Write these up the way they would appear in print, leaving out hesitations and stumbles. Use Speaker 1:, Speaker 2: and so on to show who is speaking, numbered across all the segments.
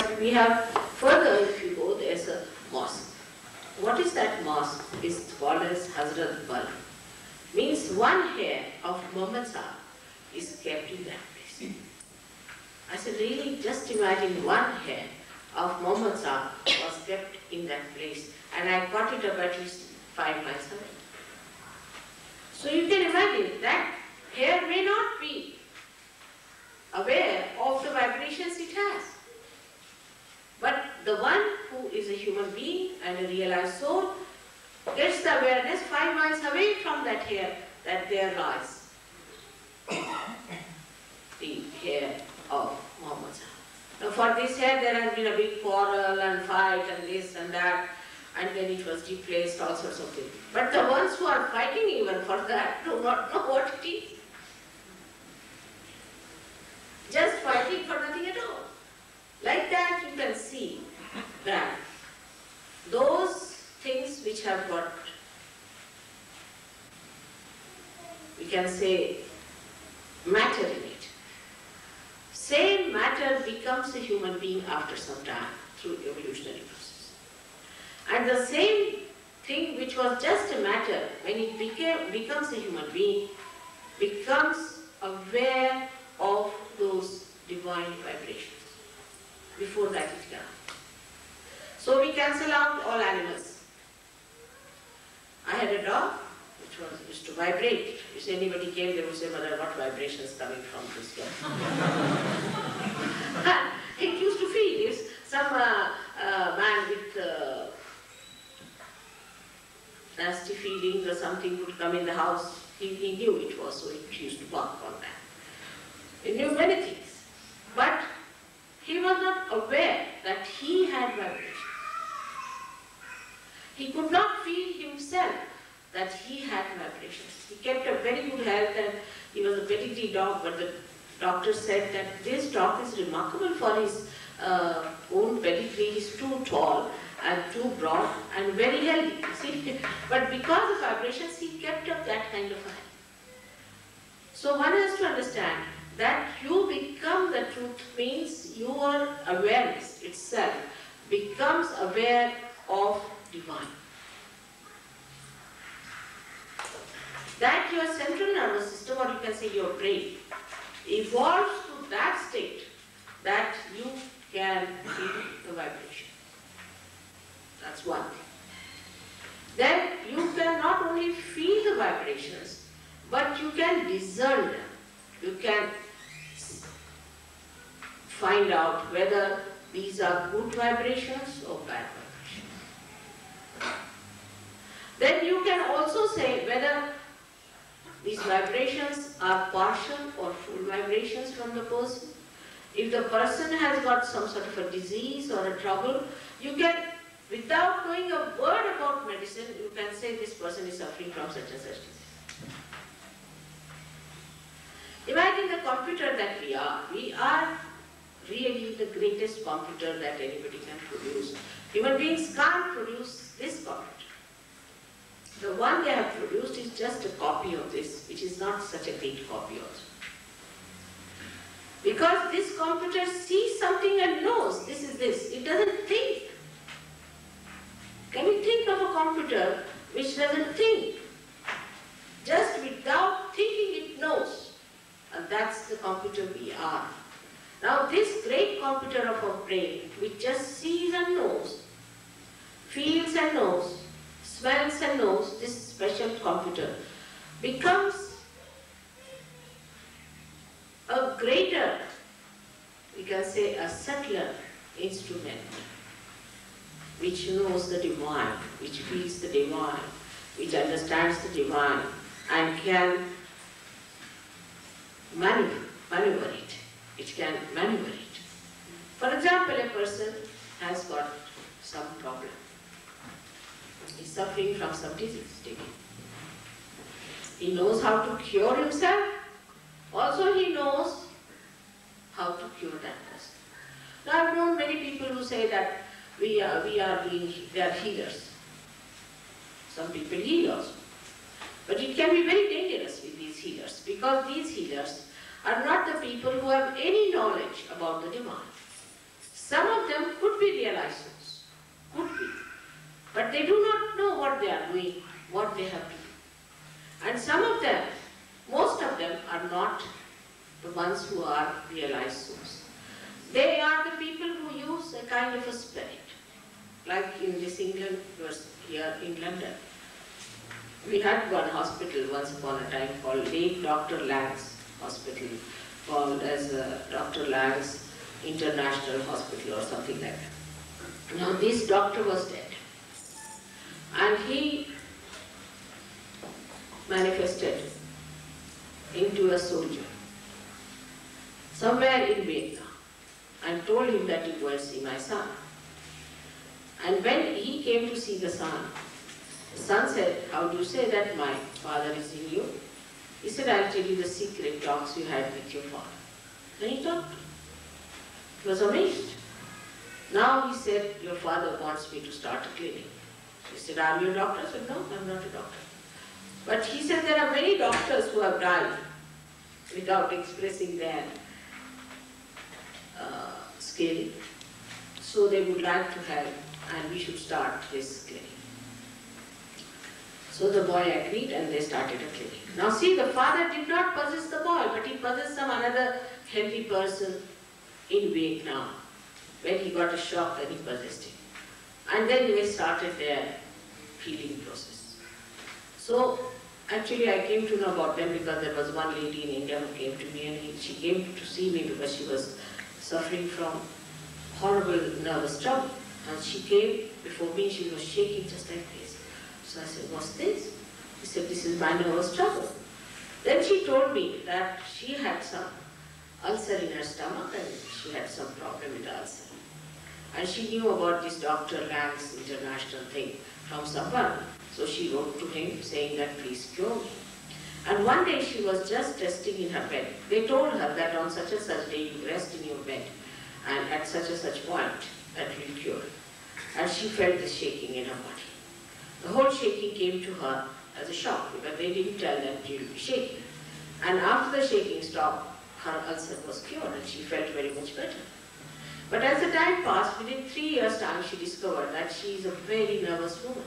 Speaker 1: But we have further, if you go, there's a mosque. What is that mosque? It's called as Hazrat Bal. Means one hair of Muhammad Sahib is kept in that place. I said, really, just imagine one hair of Muhammad Sahib was kept in that place, and I got it up at least 5 miles away. So you can imagine that hair may not be aware of the vibrations it has. But the one who is a human being and a realized soul gets the awareness 5 miles away from that hair that there lies the hair of Muhammad Sahib. Now for this hair there has been a big quarrel and fight and this and that, and then it was replaced, all sorts of things. But the ones who are fighting even for that do not know what it is. Just fighting for nothing at all. Like that you can see that those things which have got, we can say, matter in it. Same matter becomes a human being after some time through evolutionary process. And the same thing which was just a matter, when it becomes a human being, becomes aware of those divine vibrations. Before that it cannot. So we cancel out all animals. I had a dog which used to vibrate. If anybody came, they would say, "Mother, what vibrations coming from this dog?" It used to feel. If some man with nasty feelings or something would come in the house, he knew it was, so he used to bark on that. He knew many things. But he was not aware that he had vibrations. He could not feel himself that he had vibrations. He kept a very good health and he was a pedigree dog, but the doctor said that this dog is remarkable for his own pedigree. He's too tall and too broad and very healthy. See? But because of vibrations, he kept up that kind of a health. So one has to understand that you become the truth means your awareness itself becomes aware of divine. That your central nervous system, or you can say your brain, evolves to that state that you can feel the vibration. That's one thing. Then you can not only feel the vibrations, but you can discern them. You can find out whether these are good vibrations or bad vibrations. Then you can also say whether these vibrations are partial or full vibrations from the person. If the person has got some sort of a disease or a trouble, you can, without knowing a word about medicine, you can say this person is suffering from such and such disease. Imagine the computer that we are. We are really the greatest computer that anybody can produce. Human beings can't produce this computer. The one they have produced is just a copy of this, which is not such a great copy also. Because this computer sees something and knows this is this. It doesn't think. Can you think of a computer which doesn't think? Just without thinking it knows. And that's the computer we are. Now this great computer of our brain, which just sees and knows, feels and knows, smells and knows, this special computer becomes a greater, we can say a subtler instrument which knows the divine, which feels the divine, which understands the divine and can maneuver it. It can maneuver it. For example, a person has got some problem. He's suffering from some disease. He knows how to cure himself. Also, he knows how to cure that person. Now, I've known many people who say that they are healers. Some people heal also. But it can be very dangerous with these healers, because these healers are not the people who have any knowledge about the divine. Some of them could be realized souls, could be. But they do not know what they are doing, what they have to do. And some of them, most of them are not the ones who are realized souls. They are the people who use a kind of a spirit. Like in this England, here in London. We had one hospital once upon a time called late Dr. Lang's Hospital, called as Dr. Lang's International Hospital or something like that. Now this doctor was dead. And he manifested into a soldier somewhere in Vietnam and told him that you go and see my son. And when he came to see the son said, how do you say that my father is in you? He said, I'll tell you the secret talks you had with your father. Then he talked. He was amazed. Now he said, your father wants me to start a clinic. He said, are you a doctor? I said, no, I'm not a doctor. But he said, there are many doctors who have died without expressing their skill. So they would like to help, and we should start this clinic. So the boy agreed and they started a clinic. Now see, the father did not possess the boy, but he possessed some another healthy person in Vietnam. When he got a shock, then he possessed him. And then they started their healing process. So actually I came to know about them because there was one lady in India who came to me, and she came to see me because she was suffering from horrible nervous trouble. And she came before me, she was shaking just like this. So I said, what's this? He said, this is my nervous trouble. Then she told me that she had some ulcer in her stomach and she had some problem with ulcer. And she knew about this Dr. Lang's international thing from someone. So she wrote to him saying that please cure me. And one day she was just resting in her bed. They told her that on such and such day you rest in your bed and at such and such point that will cure. And she felt the shaking in her body. The whole shaking came to her as a shock because they didn't tell them she would be shaking. And after the shaking stopped, her ulcer was cured and she felt very much better. But as the time passed, within 3 years' time, she discovered that she is a very nervous woman.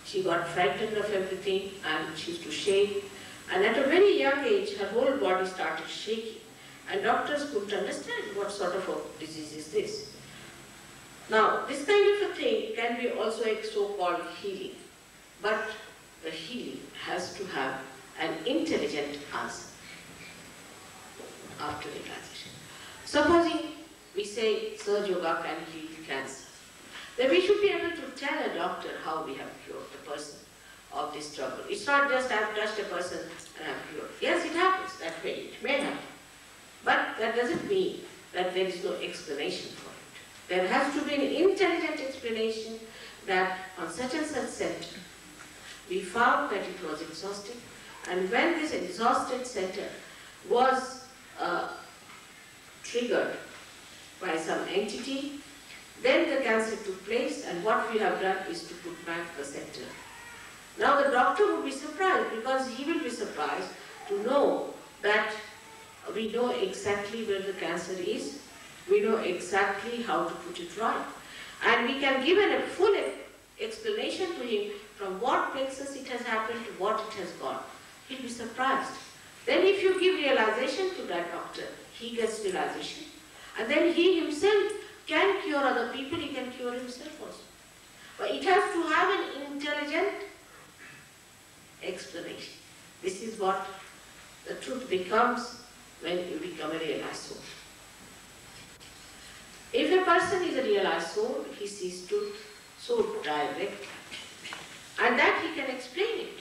Speaker 1: She got frightened of everything and she used to shake. And at a very young age, her whole body started shaking. And doctors couldn't understand what sort of a disease is this. Now, this kind of a thing can be also a so-called healing. But the healing has to have an intelligent answer after realization. Supposing we say Surge Yoga can heal cancer, then we should be able to tell a doctor how we have cured the person of this trouble. It's not just I've touched a person and I've cured. Yes, it happens that way, it may happen. But that doesn't mean that there is no explanation for it. There has to be an intelligent explanation that on such and such center, we found that it was exhausted, and when this exhausted center was triggered by some entity, then the cancer took place, and what we have done is to put back the center. Now the doctor would be surprised because he will be surprised to know that we know exactly where the cancer is, we know exactly how to put it right, and we can give a full explanation to him from what plexus it has happened to what it has gone. He'll be surprised. Then if you give realization to that doctor, he gets realization, and then he himself can cure other people, he can cure himself also. But it has to have an intelligent explanation. This is what the truth becomes when you become a realized soul. If a person is a realized soul, he sees truth so directly, and that he can explain it,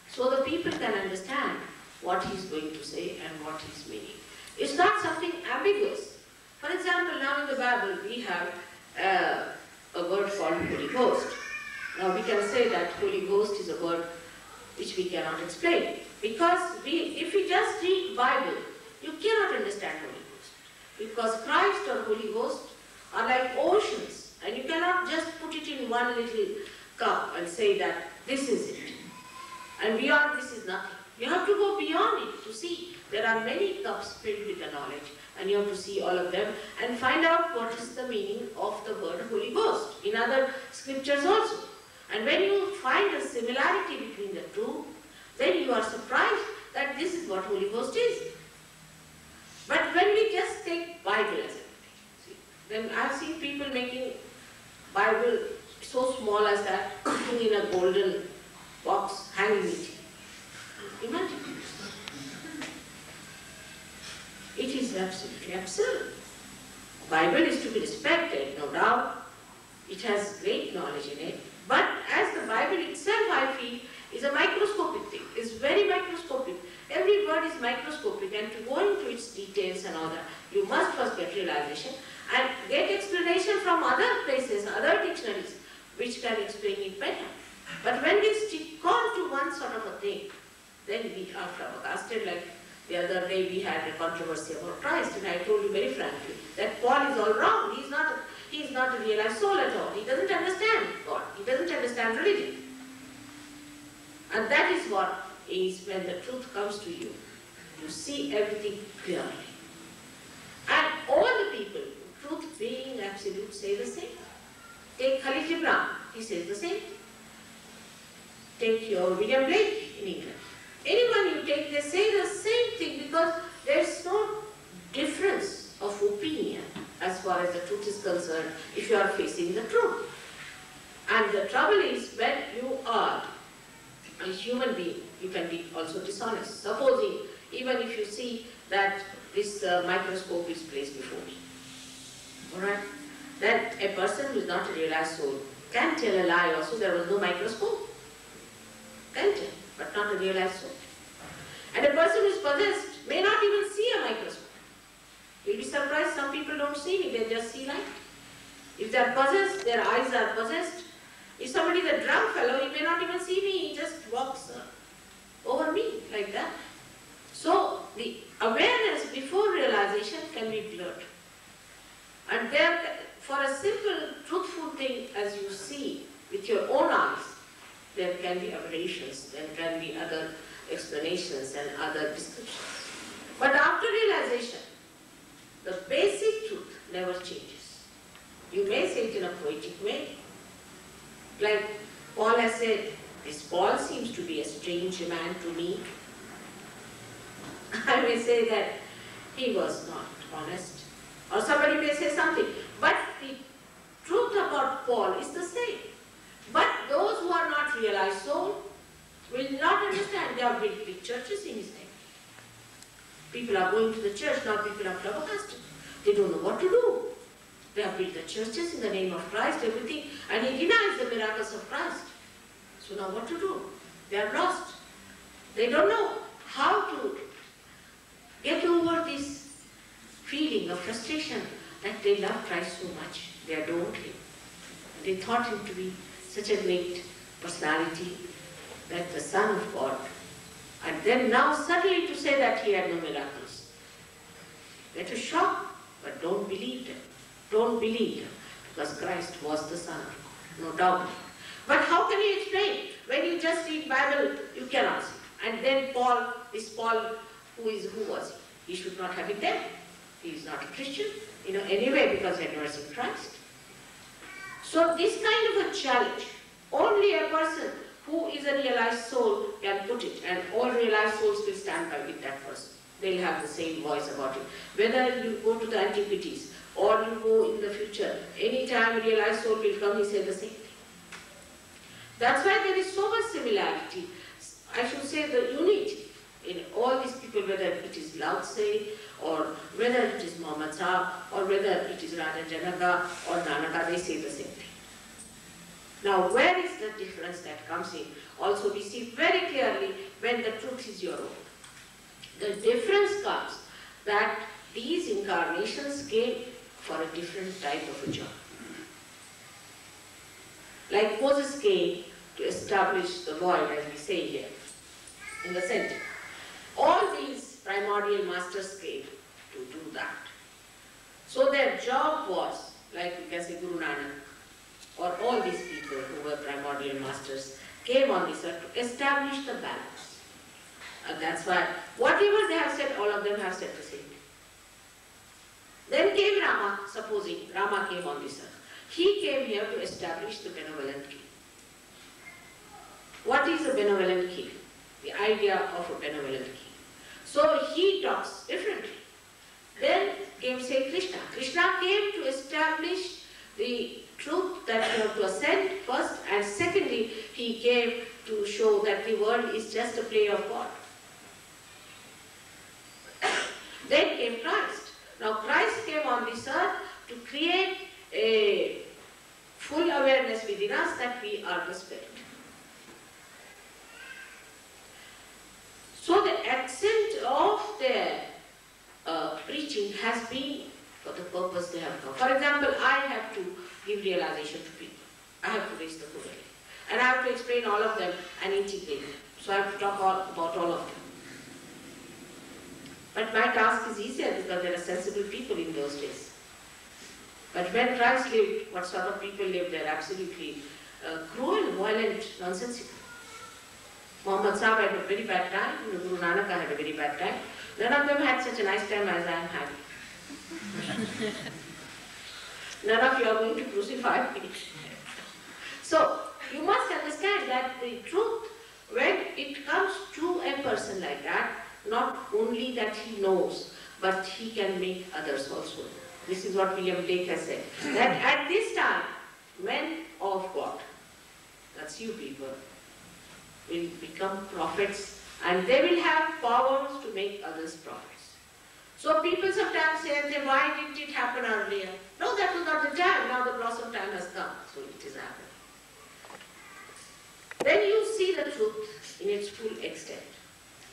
Speaker 1: so the people can understand what he's going to say and what he's meaning. It's not something ambiguous. For example, now in the Bible we have a word called Holy Ghost. Now we can say that Holy Ghost is a word which we cannot explain, because if we just read Bible, you cannot understand Holy Ghost, because Christ or Holy Ghost are like oceans, and you cannot just put it in one little cup and say that this is it, and beyond this is nothing. You have to go beyond it to see there are many cups filled with the knowledge, and you have to see all of them and find out what is the meaning of the word Holy Ghost in other scriptures also. And when you find a similarity between the two, then you are surprised that this is what Holy Ghost is. But when we just take Bible as everything, then I have seen people making Bible so small as that, putting in a golden box, hanging it. Imagine. It is absolutely absurd. Bible is to be respected, no doubt. It has great knowledge in it. But as the Bible itself, I feel, is a microscopic thing. It's very microscopic. Every word is microscopic, and to go into its details and all that, you must first get realization and get explanation from other places, other dictionaries, which can explain it better. But when we stick on to one sort of a thing, then we are flabbergasted. Like the other day we had a controversy about Christ, and I told you very frankly that Paul is all wrong. He is not a realized soul at all. He doesn't understand God. He doesn't understand religion. And that is what is when the truth comes to you. You see everything clearly. And all the people, truth being absolute, say the same. Take Khalil Gibran, he says the same. Take your William Blake in England. Anyone you take, they say the same thing because there is no difference of opinion as far as the truth is concerned if you are facing the truth. And the trouble is when you are a human being, you can be also dishonest. Supposing, even if you see that this microscope is placed before me, alright, then a person who is not a realized soul can tell a lie also. There was no microscope. Can tell, but not a realized soul. And a person who is possessed may not even see a microscope. You'll be surprised, some people don't see me, they just see light. If they are possessed, their eyes are possessed. If somebody is a drunk fellow, he may not even see me, he just walks over me like that. So the awareness before realization can be blurred. And there, for a simple, truthful thing as you see with your own eyes, there can be aberrations, there can be other explanations and other descriptions. But after realization, the basic truth never changes. You may say it in a poetic way. Like Paul has said, this Paul seems to be a strange man to me. I may say that he was not honest. Or somebody may say something. But the truth about Paul is the same. But those who are not realized soul will not understand. They are built big churches in his name. People are going to the church, now people are flabbergasted. They don't know what to do. They have built the churches in the name of Christ, everything, and he denies the miracles of Christ. So now what to do? They are lost. They don't know how to get over this feeling of frustration that they love Christ so much. They adored him. They thought him to be such a great personality, that the Son of God. And then now suddenly to say that he had no miracles. That was shock, but don't believe them. Don't believe them, because Christ was the Son of God, no doubt. But how can you explain? When you just read Bible, you cannot see. And then Paul, this Paul, who was he? He should not have been there. He is not a Christian, anyway, because he had never seen Christ. So this kind of a challenge, only a person who is a realized soul can put it, and all realized souls will stand by with that person. They'll have the same voice about it. Whether you go to the antiquities or you go in the future, any time a realized soul will come, he say the same thing. That's why there is so much similarity. I should say the unity in all these people, whether it is Lao Tse, or whether it is Muhammad Shah, or whether it is Rajananaga or Nanaka, they say the same thing. Now, where is the difference that comes in? Also, we see very clearly when the truth is your own. The difference comes that these incarnations came for a different type of a job. Like Moses came to establish the void, as we say here, in the center. All these primordial masters came to do that. So their job was, like we can say Guru Nanak, or all these people who were primordial masters, came on this earth to establish the balance. And that's why, whatever they have said, all of them have said the same thing. Then came Rama, supposing Rama came on this earth. He came here to establish the benevolent king. What is a benevolent king? The idea of a benevolent king. So he talks differently. Then came, say, Krishna. Krishna came to establish the truth that you have to ascend first, and secondly, he came to show that the world is just a play of God. Then came Christ. Now Christ came on this earth to create a full awareness within us that we are the Spirit. So the accent of their preaching has been for the purpose they have come. For example, I have to give realization to people. I have to raise the Kundalini. And I have to explain all of them and integrate them. So I have to talk about all of them. But my task is easier because there are sensible people in those days. But when Christ lived, what sort of people lived? They are absolutely cruel, violent, nonsensical. Muhammad Sahib had a very bad time, Guru Nanak had a very bad time. None of them had such a nice time as I am having. None of you are going to crucify me. So, you must understand that the truth, when it comes to a person like that, not only that he knows, but he can make others also know. This is what William Blake has said. That at this time, men of God, that's you people, will become prophets, and they will have powers to make others prophets. So people sometimes say, why didn't it happen earlier? No, that was not the time. Now the blossom time has come, so it is happening. Then you see the truth in its full extent.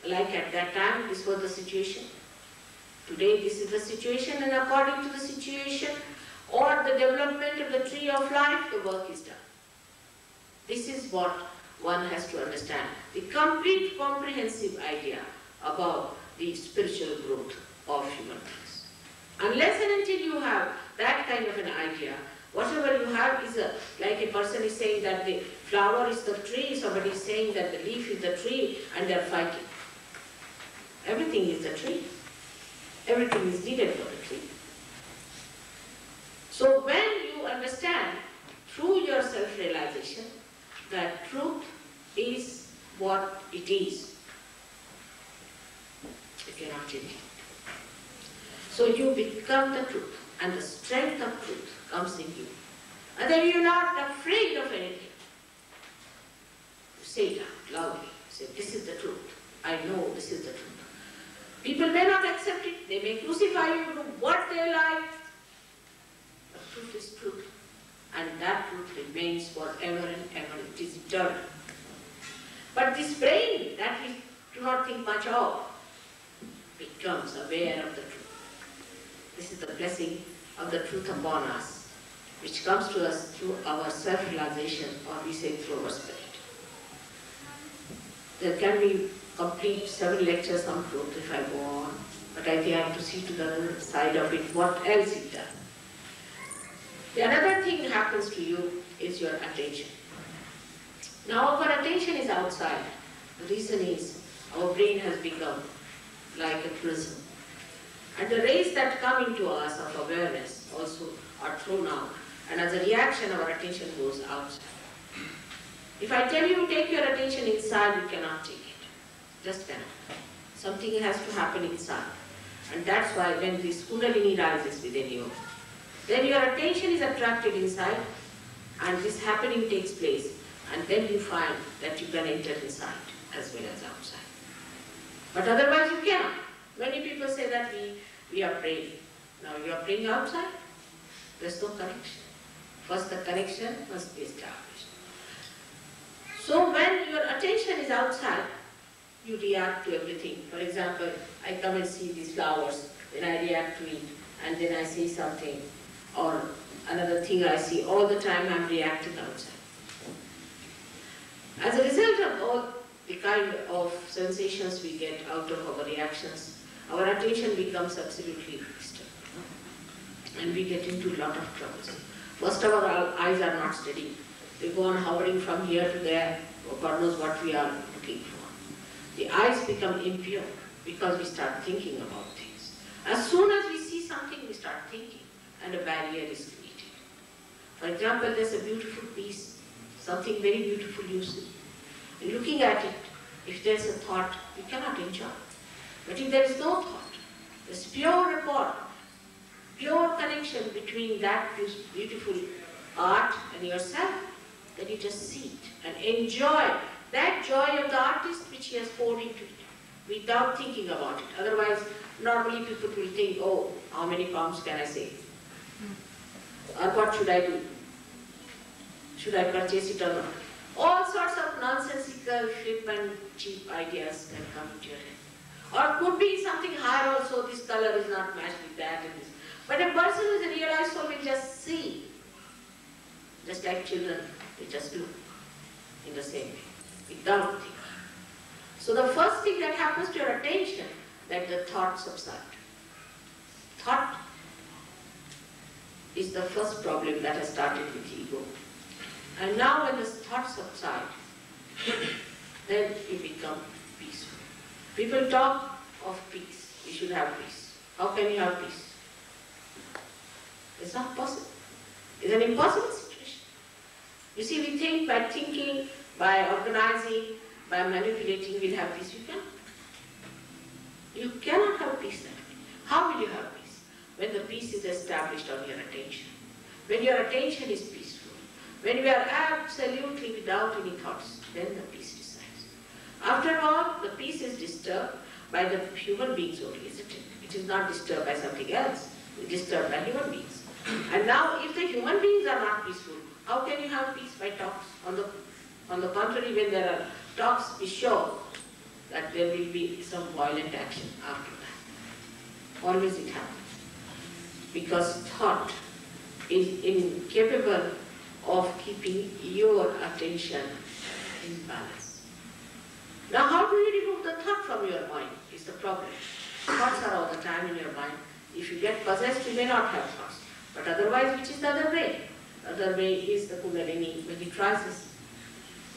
Speaker 1: Like at that time, this was the situation. Today, this is the situation, and according to the situation or the development of the tree of life, the work is done. This is what one has to understand. The complete comprehensive idea about the spiritual growth of human beings. Unless and until you have that kind of an idea, whatever you have is like a person is saying that the flower is the tree, somebody is saying that the leaf is the tree, and they are fighting. Everything is the tree. Everything is needed for the tree. So when you understand through your self-realization that truth is what it is, you cannot change it. So you become the truth, and the strength of truth comes in you. And then you're not afraid of anything. You say it out loudly. Say, this is the truth. I know this is the truth. People may not accept it. They may crucify you, do what they like. But truth is truth. And that truth remains forever and ever. It is eternal. But this brain that we do not think much of becomes aware of the truth. This is the blessing of the truth upon us, which comes to us through our self-realization, or we say through our spirit. There can be complete 7 lectures on truth if I go on, but I think I have to see to the other side of it, what else it does. The another thing happens to you is your attention. Now our attention is outside. The reason is our brain has become like a prism. And the rays that come into us of awareness also are thrown out. And as a reaction, our attention goes outside. If I tell you to take your attention inside, you cannot take it. Just cannot. Something has to happen inside. And that's why when this Kundalini rises within you, then your attention is attracted inside, and this happening takes place. And then you find that you can enter inside as well as outside. But otherwise you cannot. Many people say that we are praying. Now you are praying outside. There's no connection. First the connection must be established. So when your attention is outside, you react to everything. For example, I come and see these flowers, then I react to it, and then I see something, or another thing I see. All the time I'm reacting outside. As a result of all the kind of sensations we get out of our reactions, our attention becomes absolutely disturbed. And we get into a lot of troubles. First of all, our eyes are not steady. They go on hovering from here to there, God knows what we are looking for. The eyes become impure because we start thinking about things. As soon as we see something, we start start thinking, and a barrier is created. For example, there's a beautiful piece, something very beautiful you see. And looking at it, if there's a thought, you cannot enjoy. But if there is no thought, there's pure rapport, pure connection between that beautiful art and yourself, then you just see it and enjoy that joy of the artist which he has poured into it without thinking about it. Otherwise, normally people will think, oh, how many pounds can I save? Or what should I do? Should I purchase it or not? All sorts of nonsensical, flippant, cheap ideas can come into your head. Or could be something higher also, this color is not matched with that and this. But a person who is a realized soul will just see. Just like children, they just look in the same way, without thinking. So the first thing that happens to your attention, that the thought subsides. Thought is the first problem that has started with ego. And now when the thoughts subside, then you become peaceful. People talk of peace. You should have peace. How can you have peace? It's not possible. It's an impossible situation. You see, we think by thinking, by organizing, by manipulating, we'll have peace. You cannot. You cannot have peace that way. How will you have peace? When the peace is established on your attention. When your attention is peaceful. When we are absolutely without any thoughts, then the peace resides. After all, the peace is disturbed by the human beings only, isn't it? It is not disturbed by something else. It is disturbed by human beings. And now, if the human beings are not peaceful, how can you have peace by talks? On the contrary, when there are talks, we show that there will be some violent action after that. Always it happens. Because thought is incapable of keeping your attention in balance. Now, how do you remove the thought from your mind is the problem. Thoughts are all the time in your mind. If you get possessed, you may not have thoughts. But otherwise, which is the other way? The other way is the Kundalini, when it rises.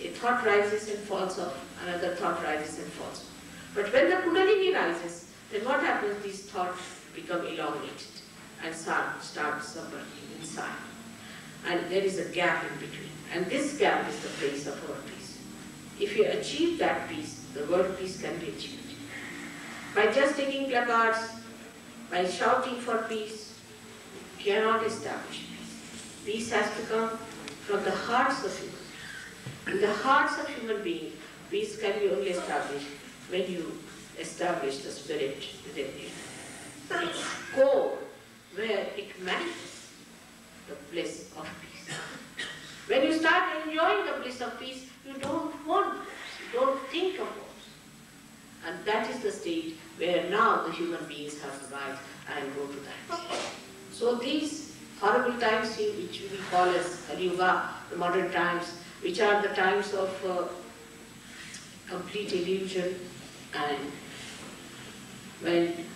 Speaker 1: A thought rises and falls off, another thought rises and falls off. But when the Kundalini rises, then what happens? These thoughts become elongated and start submerging inside. And there is a gap in between. And this gap is the place of our peace. If you achieve that peace, the word peace can be achieved. By just taking placards, by shouting for peace, you cannot establish peace. Peace has to come from the hearts of humans. In the hearts of human beings, peace can be only established when you establish the spirit within you. Its core, where it manifests the bliss of peace. When you start enjoying the bliss of peace, you don't want wars, you don't think of wars. And that is the state where now the human beings have to rise and go to that. So these horrible times which we call as Kali-yuga, the modern times, which are the times of complete illusion, and when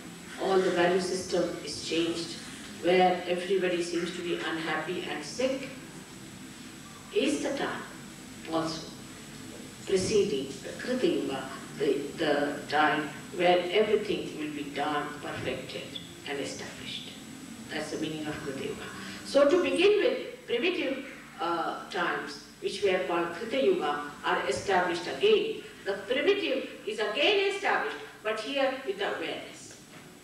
Speaker 1: all the value system is changed, where everybody seems to be unhappy and sick, is the time also preceding the Krita Yuga, the time where everything will be done, perfected and established. That's the meaning of Krita Yuga. So to begin with, primitive times, which were called Krita Yuga, are established again. The primitive is again established, but here with awareness.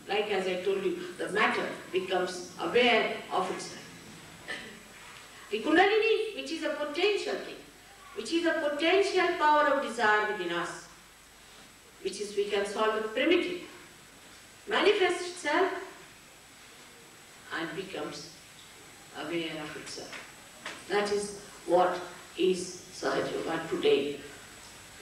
Speaker 1: Like as I told you, the matter becomes aware of itself. The Kundalini, which is a potential thing, which is a potential power of desire within us, which is we can solve the primitive, manifests itself and becomes aware of itself. That is what is Sahaja Yoga today.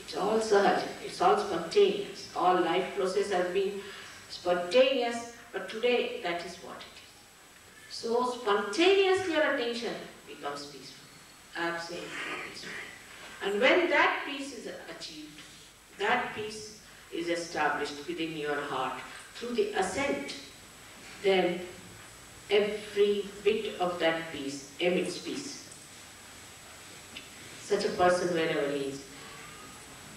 Speaker 1: It's all Sahaja, it's all spontaneous. All life process has been spontaneous, but today that is what it is. So spontaneously your attention becomes peaceful, absolutely peaceful. And when that peace is achieved, that peace is established within your heart through the ascent, then every bit of that peace emits peace. Such a person, wherever he is,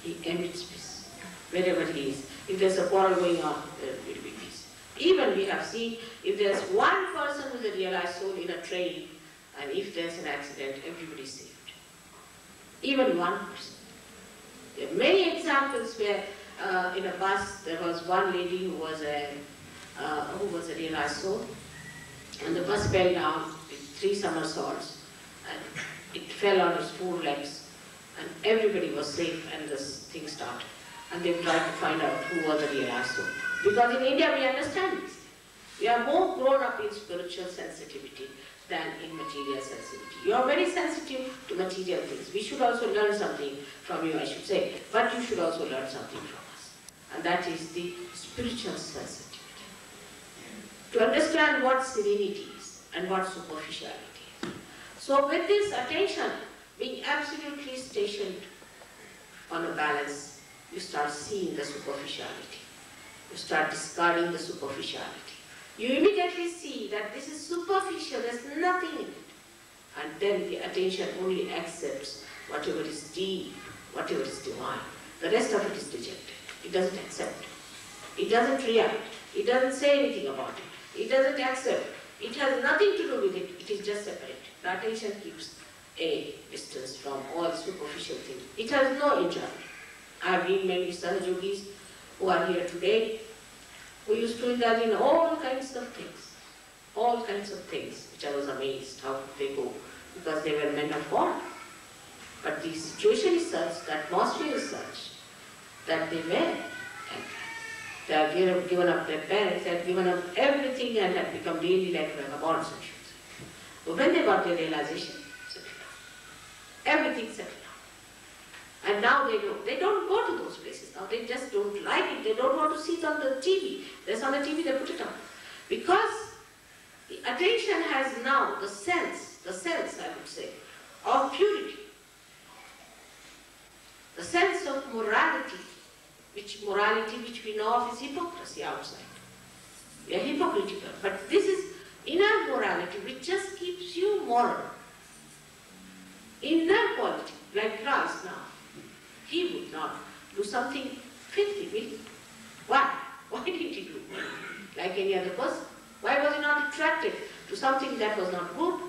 Speaker 1: he emits peace. Wherever he is. If there's a quarrel going on, there will be peace. Even we have seen, if there's one person with a realized soul in a train, and if there's an accident, everybody's saved. Even one person. There are many examples where in a bus there was one lady who was a realized soul, and the bus fell down with 3 somersaults, and it fell on its 4 legs, and everybody was safe, and this thing started. And they tried to find out who was the realized soul. Because in India we understand this. We are more grown up in spiritual sensitivity than in material sensitivity. You are very sensitive to material things. We should also learn something from you, I should say. But you should also learn something from us. And that is the spiritual sensitivity. To understand what serenity is and what superficiality is. So with this attention being absolutely stationed on a balance, you start seeing the superficiality. You start discarding the superficiality. You immediately see that this is superficial, there's nothing in it. And then the attention only accepts whatever is deep, whatever is divine. The rest of it is rejected. It doesn't accept. It doesn't react. It doesn't say anything about it. It doesn't accept. It has nothing to do with it. It is just separate. The attention keeps a distance from all superficial things. It has no enjoyment. I have been many Sahajogis who are here today, who used to indulge in all kinds of things, which I was amazed how they go, because they were men of God. But the situation is such, the atmosphere is such, that they were. They have given up their parents, they had given up everything and had become really like vagabonds, I should say. But when they got their realization, settled down. Everything settled down. And now they don't go to those places. Now they just don't like it. They don't want to see it on the TV. There's on the TV, they put it on. Because the attention has now the sense I would say, of purity. The sense of morality, which we know of is hypocrisy outside. We are hypocritical. But this is inner morality which just keeps you moral. Inner quality, like Christ now. He would not do something filthy, will he? Why? Why did he do it? Like any other person? Why was he not attracted to something that was not good?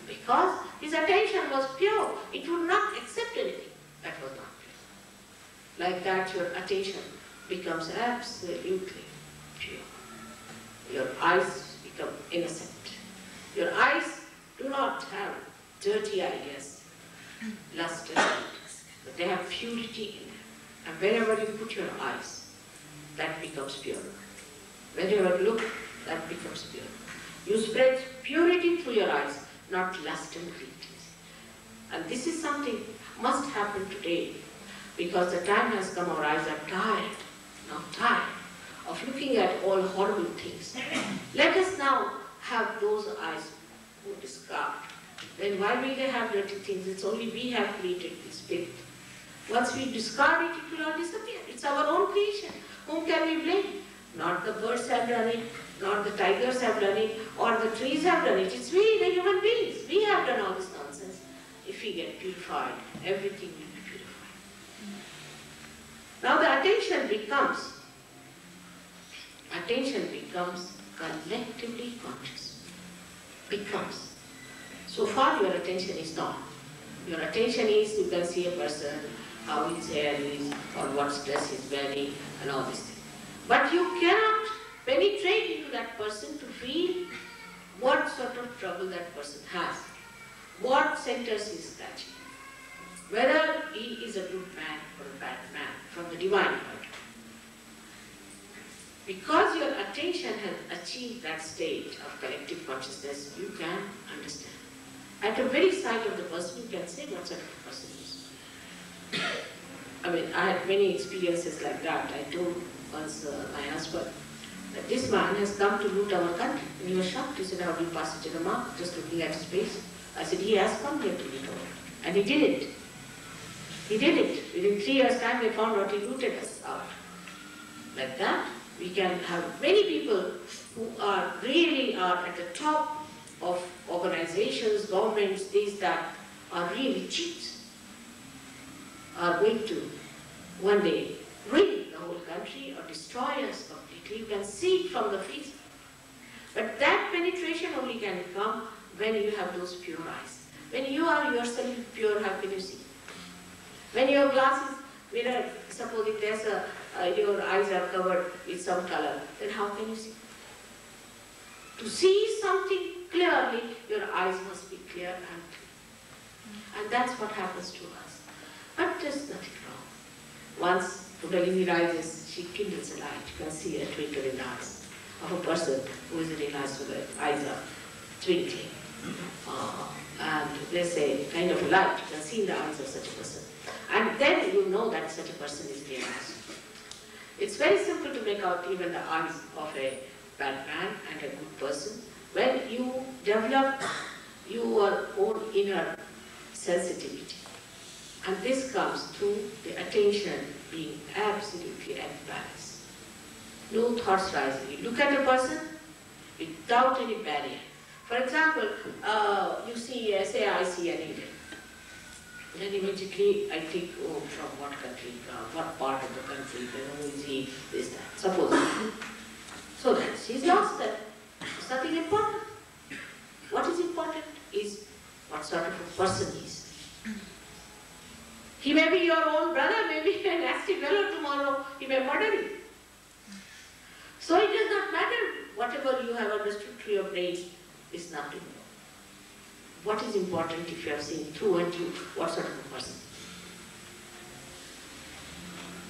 Speaker 1: Because his attention was pure. It would not accept anything that was not pure. Like that, your attention becomes absolutely pure. Your eyes become innocent. Your eyes do not have dirty ideas, lust and but they have purity in them. And wherever you put your eyes, that becomes pure. Wherever you look, that becomes pure. You spread purity through your eyes, not lust and greed. And this is something must happen today, because the time has come, our eyes are tired, of looking at all horrible things. Let us now have those eyes who discard. Then why will they have dirty things? It's only we have created this filth. Once we discard it, it will all disappear. It's our own creation. Whom can we blame? Not the birds have done it, not the tigers have done it, or the trees have done it. It's we, the human beings. We have done all this nonsense. If we get purified, everything will be purified. Now the attention becomes collectively conscious. Becomes. So far your attention is not. Your attention is, you can see a person, how his hair is, or what dress he's wearing, and all these things. But you cannot penetrate into that person to feel what sort of trouble that person has, what centers he's touching, whether he is a good man or a bad man from the divine point of view. Because your attention has achieved that state of collective consciousness, you can understand. At the very sight of the person, you can say what sort of a person he is. I mean, I had many experiences like that. I told once my husband that this man has come to loot our country. And he was shocked. He said, how do you pass it in a mark, just looking at his face? I said, he has come here to loot our country. And he did it. He did it. Within 3 years' time, they found out he looted us out. Like that, we can have many people who are really at the top of organizations, governments, these that are really cheats, are going to one day ruin the whole country or destroy us completely. You can see it from the face. But that penetration only can come when you have those pure eyes. When you are yourself pure, how can you see? When your glass is mirror, suppose if there's your eyes are covered with some color, then how can you see? To see something clearly, your eyes must be clear and clear. And that's what happens to us. But there's nothing wrong. Once Kundalini rises, she kindles a light. You can see a twinkle in the eyes of a person who is really nice, so the eyes are twinkling. And there's a kind of a light you can see in the eyes of such a person. And then you know that such a person is realized. It's very simple to make out even the eyes of a bad man and a good person. When you develop your own inner sensitivity. And this comes through the attention being absolutely at balance. No thoughts rising. You look at a person without any barrier. For example, you see, say I see an Indian. Then immediately I think, oh, from what country, what part of the country, then who is he, this, that. Suppose. So that she's lost that. It's nothing important. What is important is what sort of a person he is. He may be your own brother, maybe a nasty fellow tomorrow, he may murder you. So it does not matter. Whatever you have understood through your brain is nothing. What is important if you have seen through and through what sort of a person?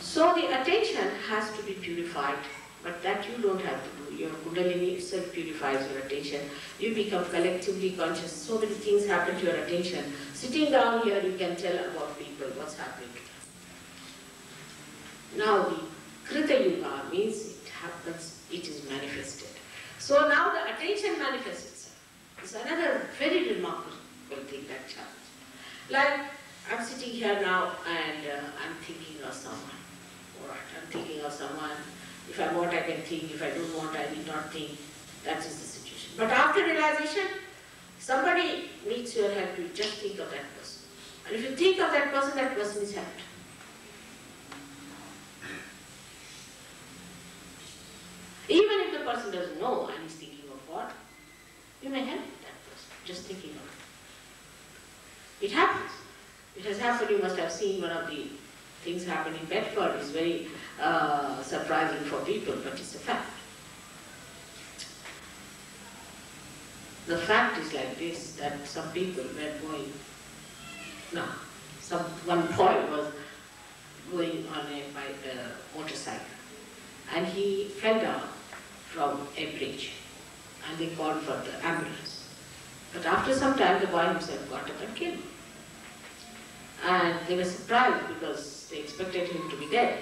Speaker 1: So the attention has to be purified, but that you don't have to do. Your Kundalini itself purifies your attention. You become collectively conscious. So many things happen to your attention. Sitting down here, you can tell about people, what's happening. Now the Krita Yuga means it happens, it is manifested. So now the attention manifests itself. It's another very remarkable thing that happens. Like, I'm sitting here now and I'm thinking of someone. Alright, I'm thinking of someone. If I want, I can think. If I don't want, I need not think. That is the situation. But after realization, somebody needs your help. You just think of that person. And if you think of that person is helped. Even if the person doesn't know and is thinking of what, you may help that person, just thinking of it. It happens. It has happened. You must have seen one of the things happen in Bedford. It's very surprising for people, but it's a fact. The fact is like this, that some people were going, one boy was going on a motorcycle and he fell down from a bridge and they called for the ambulance. But after some time the boy himself got up and killed. And they were surprised because they expected him to be dead.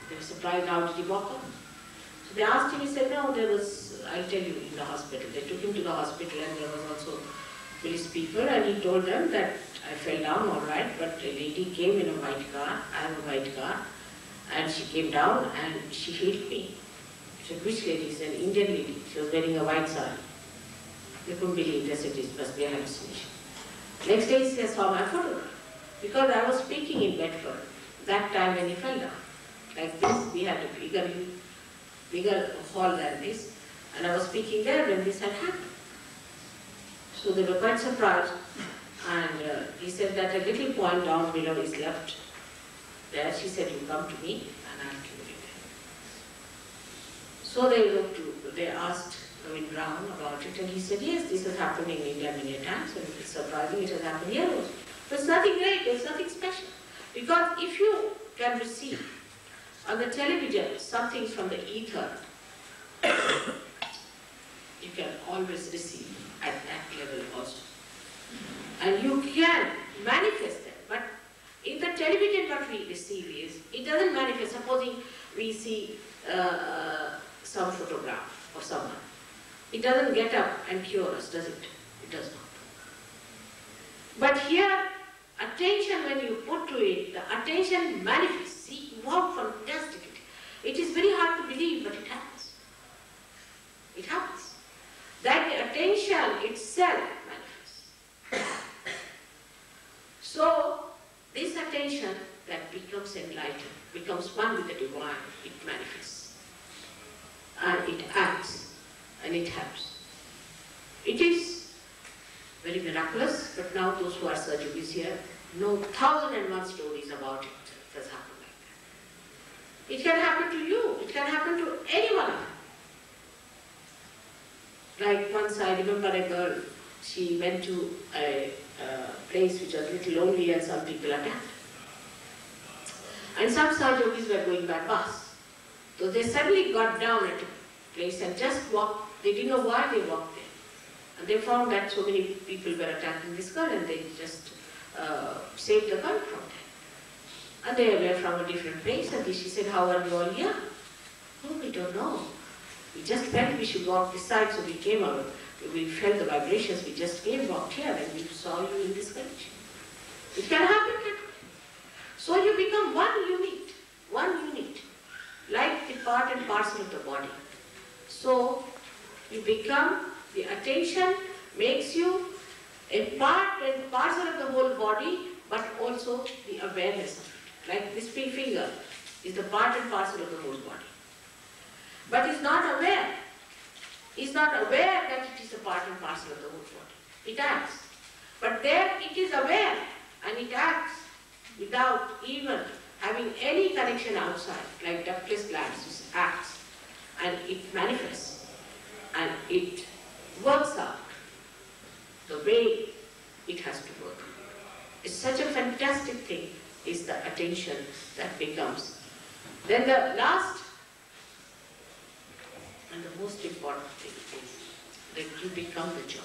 Speaker 1: They were surprised, how did he walk on? So they asked him, he said, no, there was, I'll tell you, in the hospital. They took him to the hospital and there was also police people and he told them that I fell down all right, but a lady came in a white car, I have a white car, and she came down and she healed me. She said, which lady? He said, Indian lady. She was wearing a white sari. They couldn't believe this, it must be a hallucination. Next day he says, saw my photograph. Because I was speaking in Bedford, that time when he fell down. Like this, we had a bigger hall than this, and I was speaking there when this had happened. So they were quite surprised, and he said that a little point down below is left. There she said, you come to me and I'll cure you. So they asked Naveen Brown about it, and he said, yes, this has happened in India many times, and it's surprising it has happened here also. But it's nothing great, it's nothing special. Because if you can receive on the television something from the ether, you can always receive at that level also. And you can manifest it. But in the television what we receive is, it doesn't manifest. Supposing we see some photograph of someone. It doesn't get up and cure us, does it? It does not. But here, attention, when you put to it, the attention manifests. See, wow, fantastic. It is very hard to believe, but it happens. It happens. That the attention itself manifests. So, This attention that becomes enlightened, becomes one with the divine, it manifests. And it acts, and it helps. It is very miraculous, but now those who are surgeons here know 1,001 stories about it. It has happened like that. It can happen to you, it can happen to anyone. Like once I remember a girl, she went to a place which was a little lonely and some people attacked. And some Sahajogis were going by bus. So they suddenly got down at a place and just walked. They didn't know why they walked there. And they found that so many people were attacking this girl and they just saved the girl from them. And they were from a different place and she said, how are you all here? Oh, we don't know. We just felt we should walk this side, so we came out. We felt the vibrations, we just came, walked here, and we saw you in this condition. It can happen that way. So you become one unit, like the part and parcel of the body. So you become, the attention makes you a part and parcel of the whole body, but also the awareness of it. Like this finger is the part and parcel of the whole body. But is not aware. Is not aware that it is a part and parcel of the whole body. It acts. But there it is aware and it acts without even having any connection outside, like ductless glands. It acts and it manifests and it works out the way it has to work. It's such a fantastic thing is the attention that becomes. Then the last and the most important thing is that you become the joy.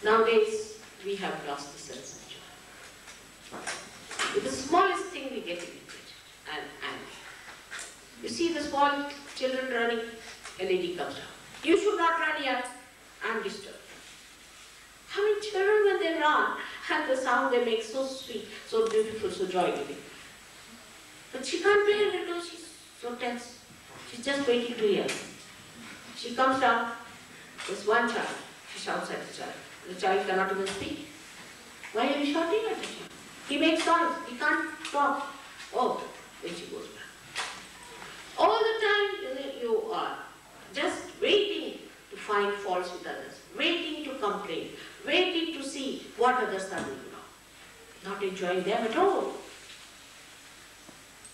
Speaker 1: Nowadays, we have lost the sense of joy. With the smallest thing we get irritated and angry. You see the small children running, a lady comes down. You should not run here, I'm disturbed. How many children when they run and the sound they make so sweet, so beautiful, so joy-giving. But she can't bear it, no, she's so tense. She's just waiting to hear. She comes down, there's one child, she shouts at the child. The child cannot even speak. Why are you shouting at the child? He makes noise, he can't talk. Oh, then she goes back. All the time you are just waiting to find faults with others, waiting to complain, waiting to see what others are doing now. Not enjoying them at all.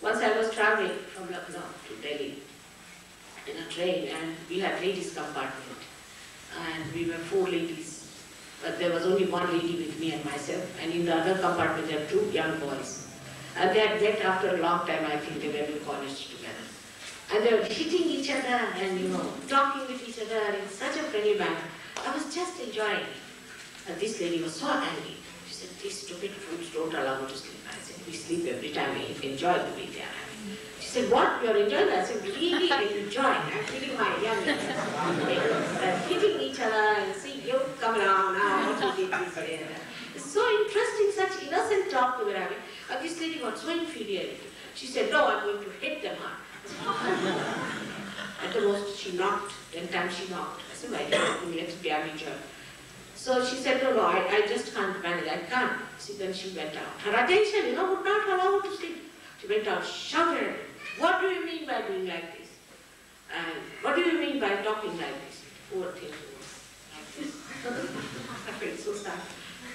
Speaker 1: Once I was traveling from Lucknow to Delhi in a train and we had ladies compartment and we were 4 ladies, but there was only one lady with me and myself, and in the other compartment there were 2 young boys. And they had met after a long time, I think they were in college together. And they were hitting each other and talking with each other in such a friendly manner. I was just enjoying it. And this lady was so angry. She said, these stupid fools don't allow me to sleep. I said, we sleep every time, we enjoy the way they are having. She said, what, you're enjoying that? I said, really, I enjoy. I'm feeling my young hitting each other and see, you come around now, what you did this way. It's so interesting, such innocent talk we were having. And this lady got so infuriated. She said, no, I'm going to hit them hard. At the most, she knocked. 10 times she knocked. I said, why don't you let's damage her? So she said, no, I just can't manage. I can't. See, then she went out. Her attention, would not allow her to sleep. She went out, shouted at me. What do you mean by doing like this? And what do you mean by talking like this? Poor thing, like this. I felt so sad.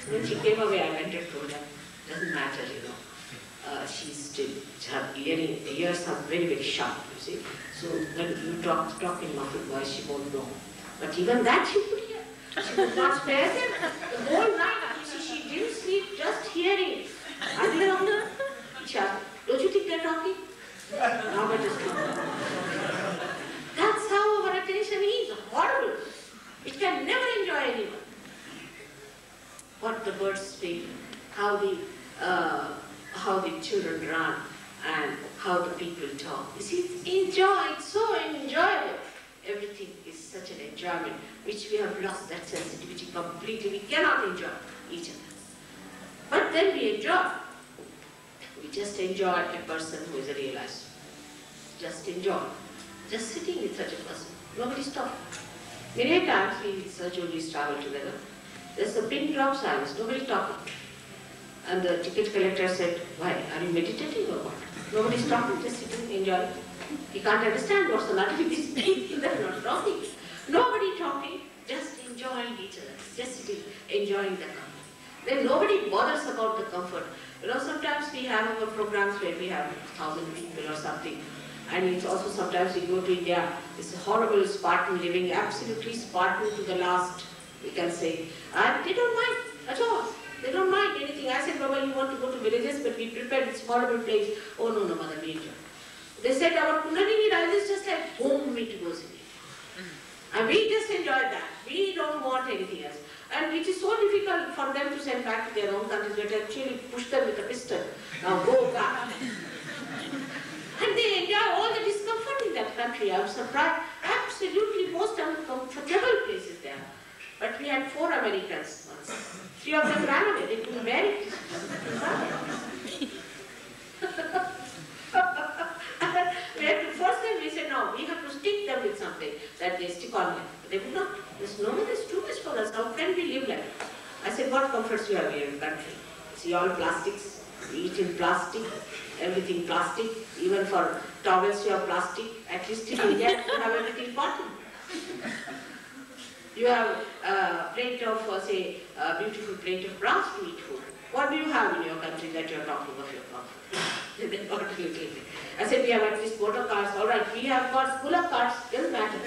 Speaker 1: When she came away, I went and told her, doesn't matter, she's still, her ears are very, very sharp, you see. So when you talk in muffled voice, she won't know. But even that she could hear. She could not spare them. The whole night, you see, she didn't sleep just hearing it. And don't you think they're talking? Now better sleep. That's how our attention is, horrible. It can never enjoy anyone. What the birds speak, how the children run, and how the people talk. You see, it's so enjoyable. Everything is such an enjoyment, which we have lost that sensitivity completely. We cannot enjoy each other. But then we enjoy. We just enjoy a person who is a realizer. Just enjoy. Just sitting with such a person. Nobody's talking. Many times we Sahajogis travel together. There's a pin drop silence. Nobody talking. And the ticket collector said, why, are you meditating or what? Nobody's talking, just sitting, enjoying. He can't understand what's the matter with this people, they're not talking. Nobody talking, just enjoying each other, just sitting, enjoying the company. Then nobody bothers about the comfort. You know, sometimes we have our programs where we have 1,000 people or something. And it's also sometimes we go to India, it's a horrible Spartan living, absolutely Spartan to the last, we can say. And they don't mind at all. They don't mind anything. I said, Baba, you want to go to villages, but we prepared this horrible place. Oh, no, no, Mother, we enjoy. They said, our Kundalini rises just like boom, it goes in it. And we just enjoy that. We don't want anything else. And it is so difficult for them to send back to their own countries, that actually push them with a pistol. Now go back. And they enjoy all the discomfort in that country. I was surprised. Absolutely most uncomfortable places there. But we had 4 Americans once. 3 of them ran away. They couldn't bear it. We had to force them. We said, no, we have to stick them with something that they stick on them. They would not. This no, it's too much for us. How can we live like that? I said, what comforts you have here in the country? See, all plastics. We eat in plastic. Everything plastic. Even for towels, you have plastic. At least in India, you have everything cotton. You have a plate of, say, a beautiful plate of brass to eat food. What do you have in your country that you are talking of your comfort? They got a little bit. I said, we have at least motor cars. All right, we have got bullock cars. Doesn't matter.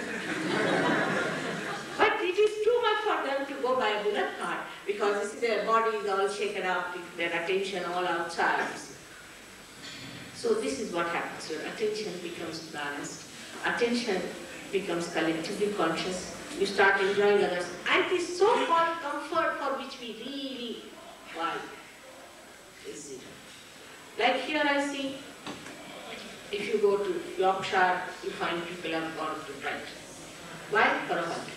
Speaker 1: But it is too much for them to go by a bullock cart because you see, their body is all shaken up, their attention all outside. So this is what happens. Your attention becomes balanced. Attention becomes collectively conscious. You start enjoying others. And this so-called comfort for which we really fight is zero. Like here I see, if you go to Yorkshire, you find people have gone to Brighton. Why? For a holiday.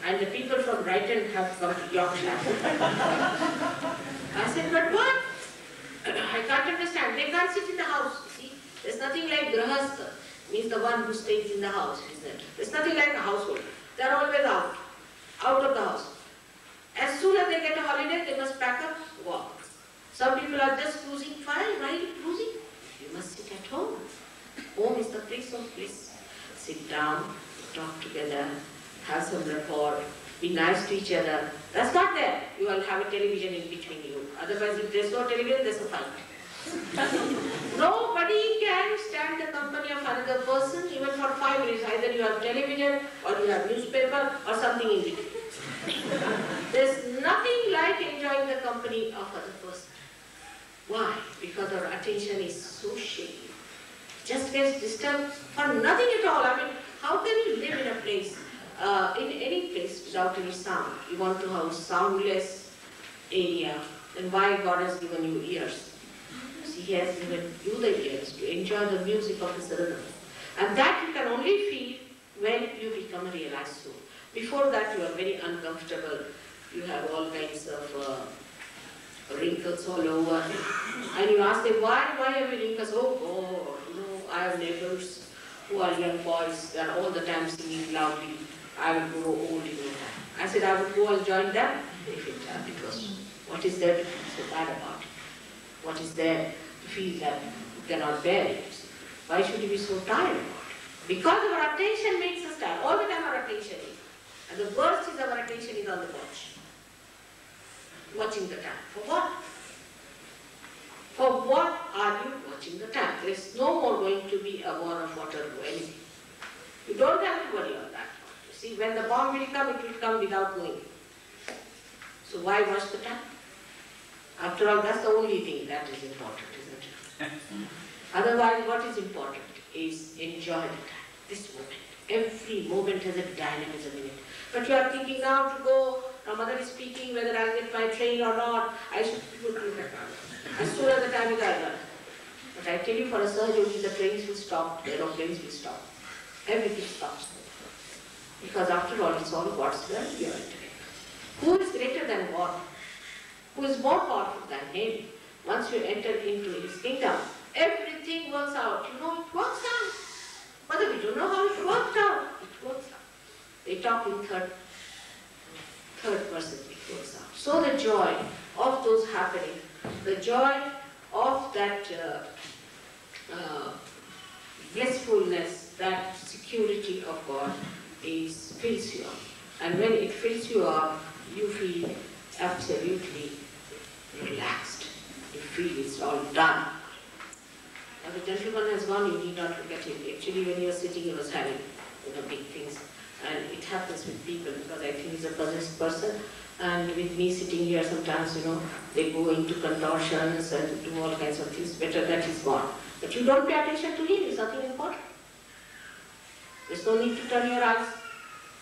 Speaker 1: And the people from Brighton have come to Yorkshire. I said, but what? I can't understand. They can't sit in the house. See, there's nothing like grahastha, means the one who stays in the house, isn't it? There's nothing like a household. They're always out of the house. As soon as they get a holiday, they must pack up, walk. Some people are just cruising. Fine, why are you cruising? You must sit at home. Home is the place of bliss. Sit down, talk together, have some rapport, be nice to each other. That's not there. You will have a television in between you. Otherwise, if there's no television, there's a fight. Nobody can stand the company of another person even for 5 minutes. Either you have television or you have newspaper or something in between. There's nothing like enjoying the company of other person. Why? Because our attention is so shaky. Just gets disturbed for nothing at all. I mean, how can you live in a place, in any place without any sound? You want to have a soundless area. Then why God has given you ears? He has given you the ears to enjoy the music of His rhythm. And that you can only feel when you become a realized soul. Before that you are very uncomfortable. You have all kinds of wrinkles all over. And you ask them, why have you wrinkles? Oh God, you know, I have neighbors who are young boys. They are all the time singing loudly. I will grow old in no time. I said I would go and join them if it was. What is there to feel so bad about it? What is there to feel that you cannot bear it? Why should you be so tired about it? Because our attention makes us tired. All the time our attention is. And the worst is our attention is on the watch. Watching the time. For what? For what are you watching the time? There is no more going to be a war of Waterloo or anything. You don't have to worry on that. You see, when the bomb will come, it will come without knowing. So why watch the time? After all, that's the only thing that is important, isn't it? Otherwise, what is important is enjoy the time, this moment. Every moment has a dynamism in it. But you are thinking now to go, now mother is speaking whether I'll get my train or not, I should look at that. As soon as the time is over. But I tell you, for a surgery, the trains will stop, the aeroplanes will stop. Everything stops. Because after all, it's all God's will, you are entering. Who is greater than God? Who is more powerful than Him? Once you enter into His kingdom, everything works out. You know, it works out. But we don't know how it worked out. It works out. They talk in third person, it works out. So the joy of those happening The joy of that blissfulness, that security of God fills you up. And when it fills you up, you feel absolutely relaxed. You feel it's all done. Now the gentleman has gone, you need not look at him. Actually when he was sitting, he was having big things. And it happens with people because I think he's a possessed person. And with me sitting here sometimes, they go into contortions and do all kinds of things. Better that he's gone. But you don't pay attention to him, it's nothing important. There's no need to turn your eyes.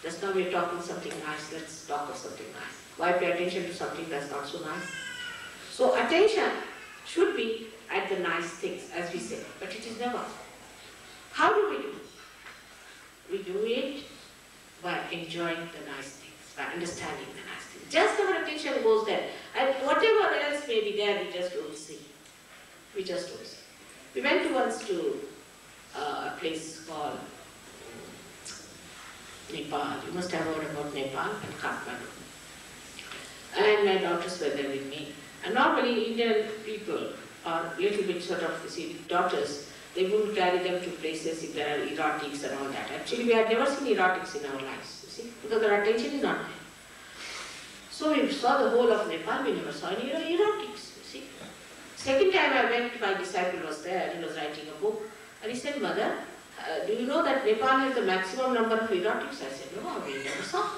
Speaker 1: Just now we're talking something nice, let's talk of something nice. Why pay attention to something that's not so nice? So attention should be at the nice things, as we say, but it is never. How do we do it? We do it by enjoying the nice things, by understanding the nice things. Just our attention goes there, and whatever else may be there, we just don't see. We just don't see. We went once to a place called Nepal. You must have heard about Nepal and Kathmandu. And my daughters were there with me. And normally Indian people are a little bit sort of, daughters, they wouldn't carry them to places if there are erotics and all that. Actually, we had never seen erotics in our lives, you see, because our attention is not there. So we saw the whole of Nepal, we never saw any erotics, you see. Second time I went, my disciple was there, he was writing a book, and he said, Mother, do you know that Nepal has the maximum number of erotics? I said, no, we never saw.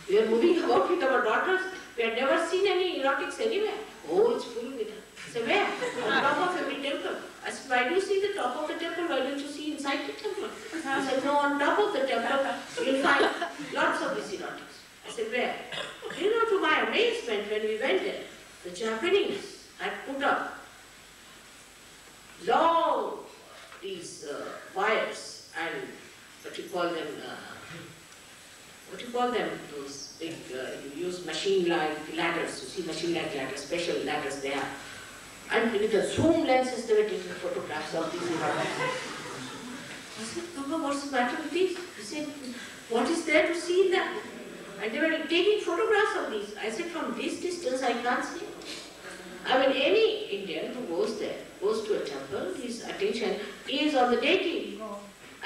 Speaker 1: We are moving about with our daughters, we had never seen any erotics anywhere. Oh, it's full with it. I said, where? On top of every temple. I said, why do you see the top of the temple? Why don't you see inside the temple? He said, no, on top of the temple, you'll find lots of these erotics. I said, where? You know, to my amazement, when we went there, the Japanese had put up long these wires and what you call them, those big, you use machine-like ladders, you see machine-like ladders, special ladders there. And with the zoom lenses, they were taking photographs of these erotics. I said, Papa, what's the matter with these? He said, what is there to see in them? And they were taking photographs of these. I said, from this distance, I can't see. I mean, any Indian who goes there, goes to a temple, his attention is on the deity.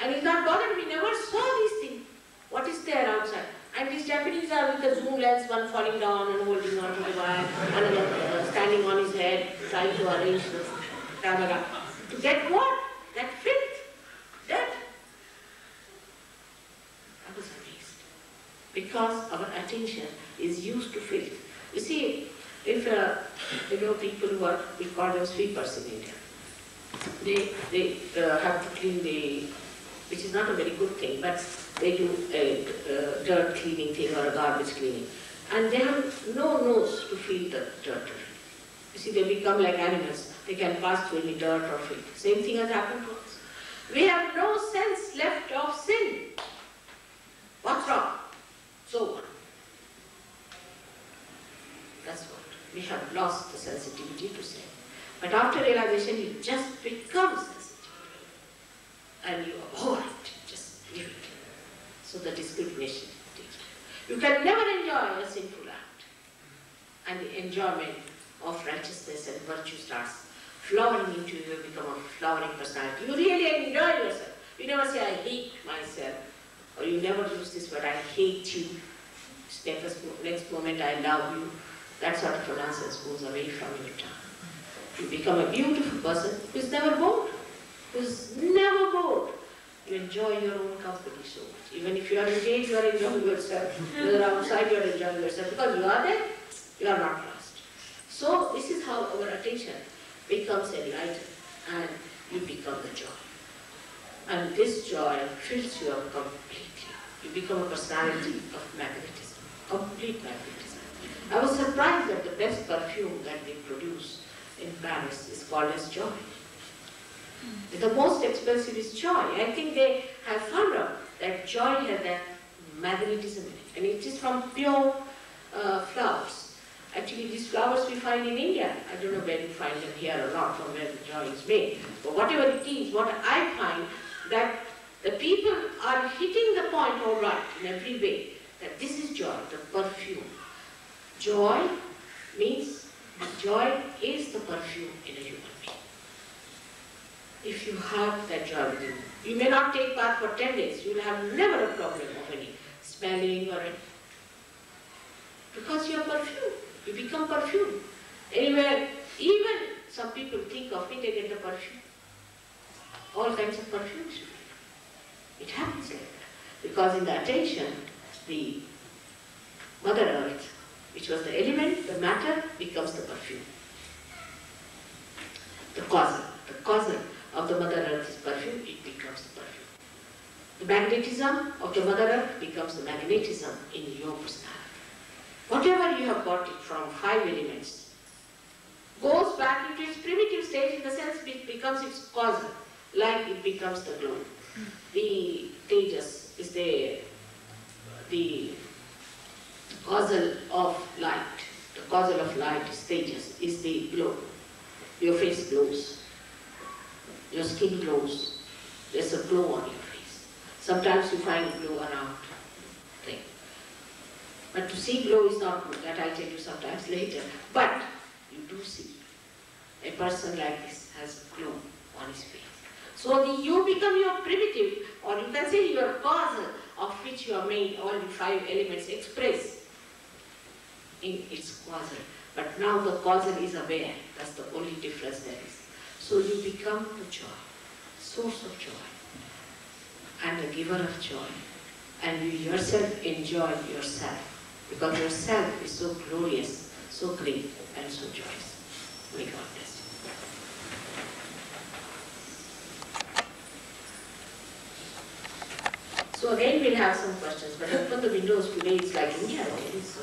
Speaker 1: And he's not bothered, we never saw these things. What is there outside? And these Japanese are with the zoom lens, one falling down and holding on to the wire, another standing on his head, trying to arrange the camera. To get what? That filth, dirt. I was amazed. Because our attention is used to filth. You see, if people who are, we call them sweepers in India, they have to clean which is not a very good thing, but they do a dirt cleaning thing or a garbage cleaning. And they have no nose to feel the dirt. You see, they become like animals. They can pass through any dirt or filth. Same thing has happened to us. We have no sense left of sin. What's wrong? So what? That's what. We have lost the sensitivity to sin. But after realization, you just become sensitive. And you abhor it, just leave it. So the discrimination takes place. You can never enjoy a sinful act. And the enjoyment of righteousness and virtue starts flowering into you, you become a flowering personality. You really enjoy yourself. You never say, I hate myself. Or you never use this word, I hate you. Next moment, I love you. That sort of nonsense goes away from your tongue. You become a beautiful person who is never bored. Who is never bored. You enjoy your own company so much. Even if you are engaged, you are enjoying yourself. You are outside, you are enjoying yourself. Because you are there, you are not lost. So this is how our attention becomes enlightened and you become the joy. And this joy fills you up completely. You become a personality of magnetism, complete magnetism. I was surprised that the best perfume that they produce in Paris is called as joy. The most expensive is joy. I think they have found out that joy has that magnetism in it. And it is from pure flowers. Actually, these flowers we find in India. I don't know where you find them here or not, from where the joy is made. But whatever it is, what I find that the people are hitting the point all right in every way, that this is joy, the perfume. Joy means the joy is the perfume in a human being. If you have that joy within you, you may not take bath for 10 days, you will have never a problem of any smelling or anything. Because you are perfume, you become perfume. Anywhere, even some people think of me, they get the perfume. All kinds of perfumes. It happens like that. Because in the attention, the Mother Earth, which was the element, the matter, becomes the perfume. The causal of the Mother Earth is perfume, it becomes the perfume. The magnetism of the Mother Earth becomes the magnetism in your personality. Whatever you have got it from 5 elements goes back into its primitive state in the sense it becomes its causal, like it becomes the glow. The tejas is the causal of light. The causal of light is tejas, is the glow. Your face glows. Your skin glows. There's a glow on your face. Sometimes you find glow around thing. But to see glow is not good. That I'll tell you sometimes later. But you do see. A person like this has glow on his face. So you become your primitive, or you can say your causal, of which you are made, all the 5 elements express in its causal. But now the causal is aware. That's the only difference there is. So you become the joy, source of joy, and the giver of joy. And you yourself enjoy yourself, because yourself is so glorious, so great, and so joyous. May God bless you. So again we'll have some questions, but open the windows today, it's like India, okay? So